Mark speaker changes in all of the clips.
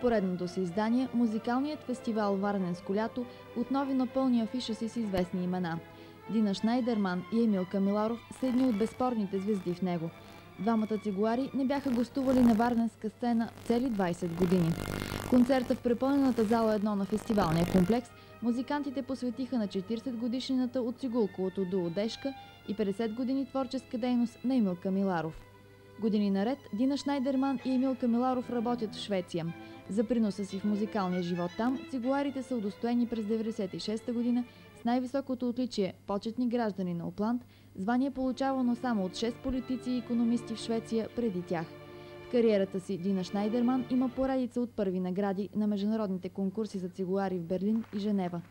Speaker 1: поредното си издание, музикалният фестивал Варненско лято отново напълни афиша си с известни имена. Дина Шнайдерман и Емилка Миларов са едни от безспорните звезди в него. Двамата цигулари не бяха гостували на варненска сцена цели 20 години. Концерта в препълнената зала 1 на фестивалния комплекс музикантите посветиха на 40-годишнината от цигулковото дуо Дешка и 50 години творческа дейност на Емилка Миларов. Години наред Дина Шнайдерман и Емилка Миларов работят в Швеция. За приноса си в музикалния живот там, цигуларите са удостоени през 1996 година с най-високото отличие почетни граждани на Опланд, звание получавано само от 6 политици и икономисти в Швеция преди тях. В кариерата си Дина Шнайдерман има поредица от първи награди на международните конкурси за цигулари в Берлин и Женева.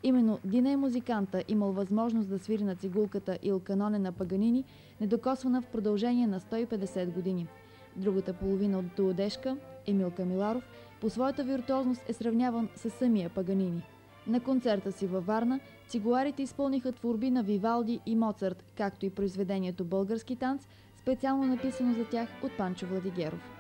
Speaker 1: Именно Дина е музиканта, имал възможност да свири на цигулката Il Canone на Паганини, недокосвана в продължение на 150 години. Другата половина от дуо Дешка, Емилка Миларов, по своята виртуозност е сравняван с самия Паганини. На концерта си във Варна цигуларите изпълниха творби на Вивалди и Моцарт, както и произведението Български танц, специално написано за тях от Панчо Владигеров.